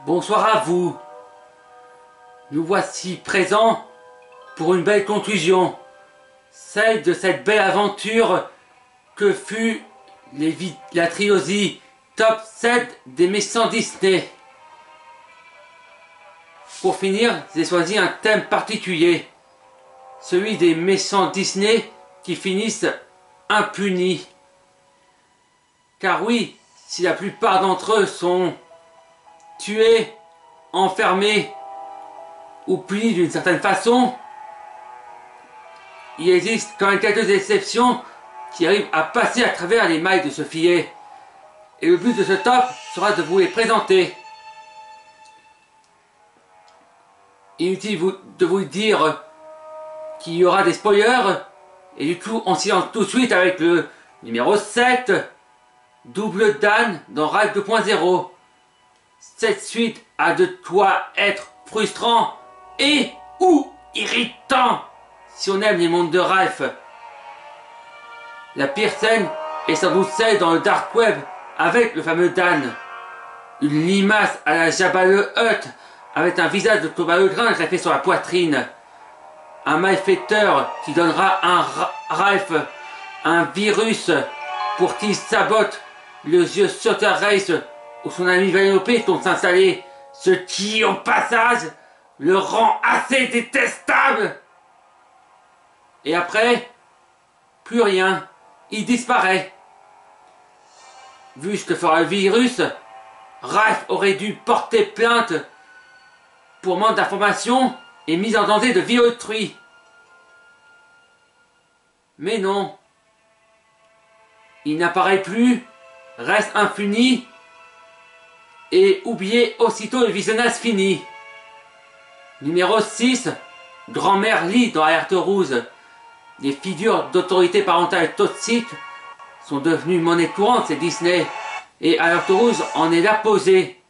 Bonsoir à vous. Nous voici présents pour une belle conclusion, celle de cette belle aventure que fut la trilogie Top 7 des méchants Disney. Pour finir, j'ai choisi un thème particulier, celui des méchants Disney qui finissent impunis. Car oui, si la plupart d'entre eux sont tués, enfermés ou punis d'une certaine façon, il existe quand même quelques exceptions qui arrivent à passer à travers les mailles de ce filet. Et le but de ce top sera de vous les présenter. Inutile de vous dire qu'il y aura des spoilers, et du coup on s'y lance tout de suite avec le numéro 7, Double Dan dans Ralph 2.0. Cette suite a de quoi être frustrant et ou irritant si on aime les mondes de Ralph. La pire scène est sans doute celle dans le Dark Web avec le fameux Dan. Une limace à la Jabba the Hutt avec un visage de Thomas le Grain greffé sur la poitrine. Un malfaiteur qui donnera à Ralph un virus pour qu'il sabote le jeu Sutter Race où son ami Vanellope tombe s'installer, ce qui, au passage, le rend assez détestable. Et après, plus rien, il disparaît. Vu ce que fera le virus, Ralph aurait dû porter plainte pour manque d'information et mise en danger de vie autrui. Mais non. Il n'apparaît plus, reste impuni et oublié aussitôt le visionnage fini. Numéro 6, Grand-mère Lee dans Alerte Rouge. Les figures d'autorité parentale toxiques sont devenues monnaie courante chez Disney et Alerte Rouge en est l'apposé.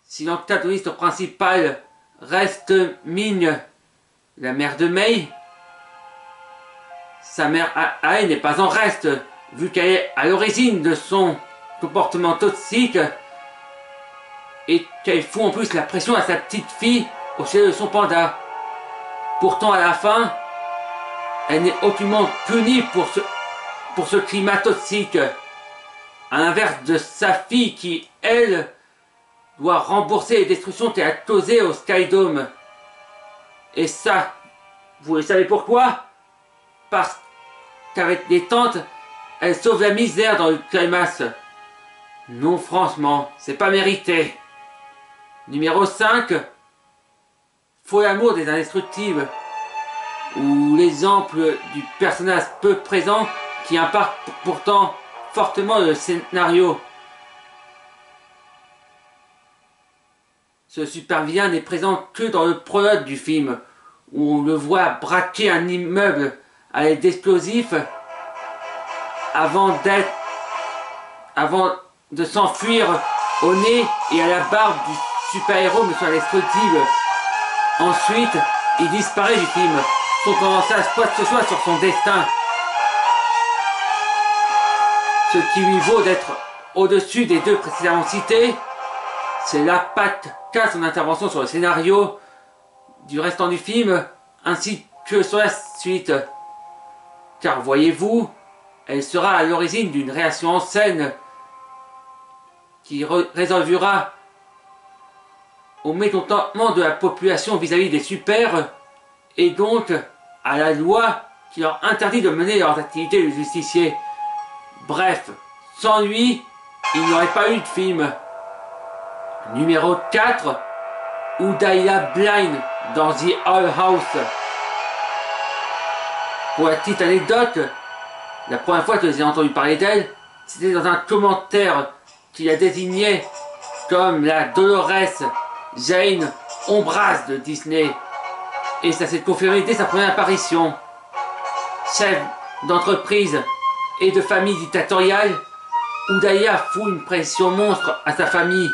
Si l'antagoniste principal reste Ming, la mère de May, sa mère à elle n'est pas en reste, vu qu'elle est à l'origine de son comportement toxique et qu'elle fout en plus la pression à sa petite fille au sujet de son panda. Pourtant à la fin, elle n'est aucunement punie pour ce climat toxique, à l'inverse de sa fille qui, elle, doit rembourser les destructions qu'elle a causées au Skydome. Et ça, vous le savez pourquoi? Parce qu'avec les tantes, elle sauve la misère dans le climax. Non, franchement, c'est pas mérité. Numéro 5, Faux l'amour des indestructibles, ou l'exemple du personnage peu présent qui impacte pourtant fortement le scénario. Ce super vilain n'est présent que dans le prologue du film, où on le voit braquer un immeuble à l'aide d'explosifs avant de s'enfuir au nez et à la barbe du super-héros Monsieur Indestructible. Ensuite, il disparaît du film, sans commencer à quoi que ce soit sur son destin. Ce qui lui vaut d'être au-dessus des deux précédemment cités, c'est l'impact qu'a son intervention sur le scénario du restant du film, ainsi que sur la suite. Car voyez-vous, elle sera à l'origine d'une réaction en scène qui résolvera au mécontentement de la population vis-à-vis des super et donc à la loi qui leur interdit de mener leurs activités de justicier. Bref, sans lui, il n'y aurait pas eu de film. Numéro 4, Udaya Blind dans The Owl House. Pour la petite anecdote, la première fois que j'ai entendu parler d'elle, c'était dans un commentaire qui la désignait comme la Dolores Jane Ombraz de Disney. Et ça s'est confirmé dès sa première apparition. Chef d'entreprise et de famille dictatoriale, Udaya fout une pression monstre à sa famille.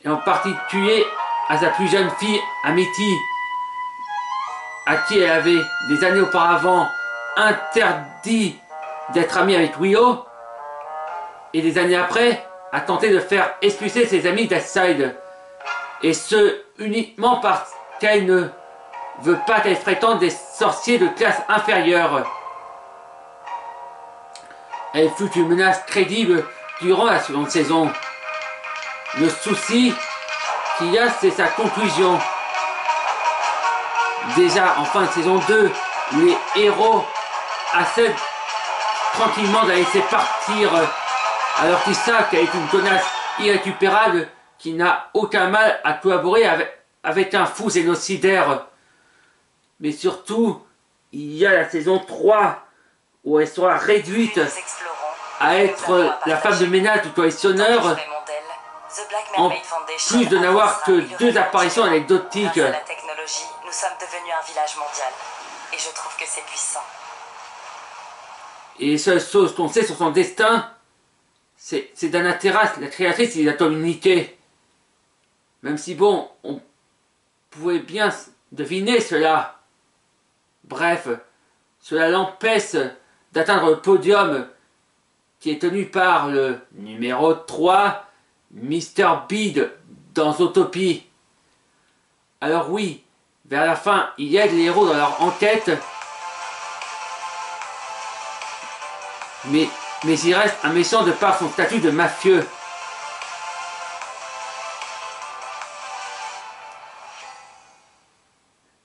Et en particulier à sa plus jeune fille, Amity, à qui elle avait des années auparavant interdit d'être amie avec Willow, et des années après a tenté de faire expulser ses amis d'Eastside. Et ce, uniquement parce qu'elle ne veut pas qu'elle fréquente des sorciers de classe inférieure. Elle fut une menace crédible durant la seconde saison. Le souci qu'il y a, c'est sa conclusion. Déjà en fin de saison 2, les héros accèdent tranquillement de la laisser partir alors qu'ils savent qu'elle est une connasse irrécupérable qui n'a aucun mal à collaborer avec un fou génocidaire. Mais surtout, il y a la saison 3 où elle sera réduite à être la femme de ménage du collectionneur, en plus de n'avoir que 2 apparitions anecdotiques. Grâce à la technologie, nous sommes devenus un village mondial. Et je trouve que c'est puissant. Et les seules choses qu'on sait sur son destin, c'est Dana Terrace, la créatrice des atomes unités. Même si bon, on pouvait bien deviner cela. Bref, cela l'empêche d'atteindre le podium qui est tenu par le numéro 3, Mr. Bede dans Zootopie. Alors oui, vers la fin, il aide les héros dans leur enquête, mais il reste un méchant de par son statut de mafieux.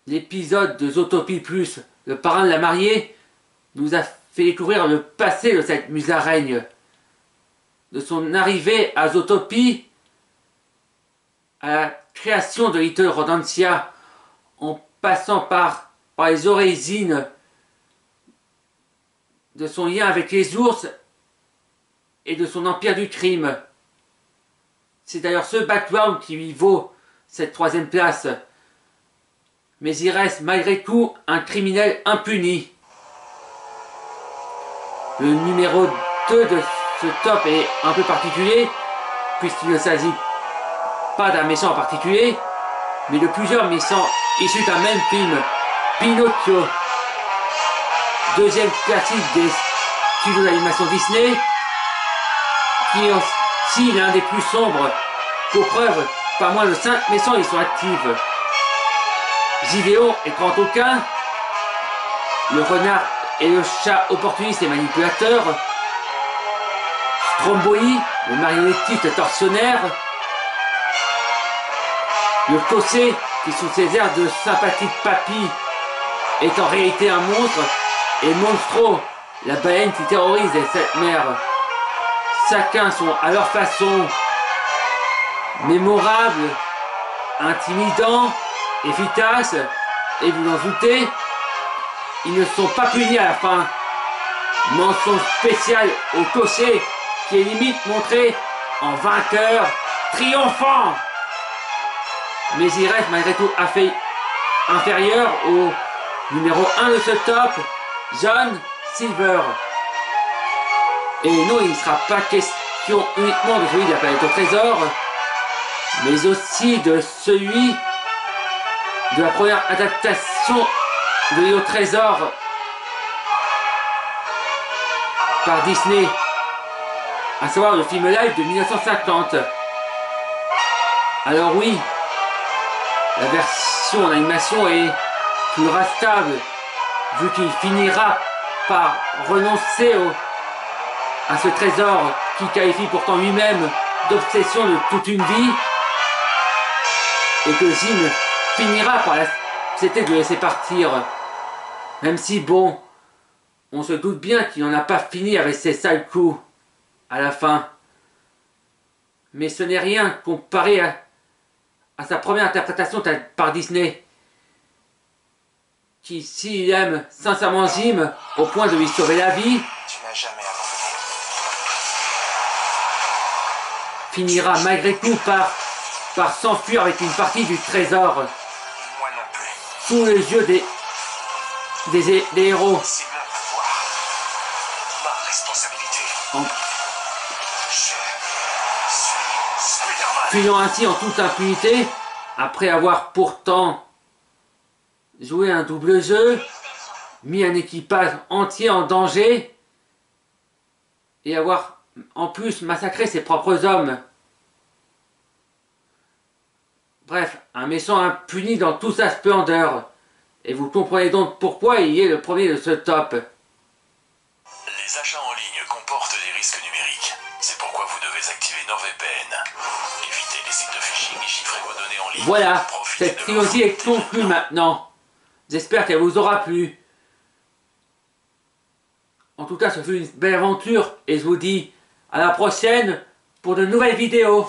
L'épisode de Zootopie Plus, le parrain de la mariée, nous a fait découvrir le passé de cette musaraigne. De son arrivée à Zootopie, à la création de Little Rodentia, en passant par les origines de son lien avec les ours et de son empire du crime. C'est d'ailleurs ce background qui lui vaut cette 3e place. Mais il reste malgré tout un criminel impuni. Le numéro 2 de ce top est un peu particulier, puisqu'il ne s'agit pas d'un méchant en particulier, mais de plusieurs méchants issus d'un même film, Pinocchio. 2e classique des studios d'animation Disney, qui est aussi l'un des plus sombres. Pour preuve, pas moins de 5 méchants y sont actifs. Gideon et Grand Aucun, le renard et le chat opportuniste et manipulateur, Stromboli, le marionnettiste tortionnaire, le Cossé, qui sous ses airs de sympathique papy est en réalité un monstre, et Monstro, la baleine qui terrorise les 7 mers. Chacun sont à leur façon mémorables, intimidants, efficaces, et vous en doutez, ils ne sont pas punis à la fin. Mention spéciale au Cossé qui est limite montré en vainqueur triomphant. Mais il reste malgré tout inférieur au numéro 1 de ce top, John Silver. Et non, il ne sera pas question uniquement de celui de la planète au trésor, mais aussi de celui de la première adaptation de l'île au trésor par Disney, à savoir le film live de 1950. Alors oui, la version en animation est plus restable, vu qu'il finira par renoncer à ce trésor qui qualifie pourtant lui-même d'obsession de toute une vie, et que Jim finira par accepter de le laisser partir. Même si, bon, on se doute bien qu'il n'en a pas fini avec ses sales coups à la fin. Mais ce n'est rien comparé à sa première interprétation par Disney, qui, s'il aime sincèrement Jim au point de lui sauver la vie, Tu n'as jamais abandonné. finira malgré tout par s'enfuir avec une partie du trésor Moi non plus. sous les yeux des héros. C'est mon pouvoir. Ma responsabilité. En Je suis Spider-Man. fuyant ainsi en toute impunité, après avoir pourtant joué un double jeu, mis un équipage entier en danger, et avoir en plus massacrer ses propres hommes. Bref, un méchant impuni dans toute sa splendeur. Et vous comprenez donc pourquoi il est le premier de ce top. Les achats en ligne comportent des risques numériques. C'est pourquoi vous devez activer NordVPN. Évitez les sites de phishing et chiffrez vos données en ligne. Voilà, Profitez cette de trilogie l'offre est conclue maintenant. J'espère qu'elle vous aura plu. En tout cas, ce fut une belle aventure et je vous dis à la prochaine pour de nouvelles vidéos.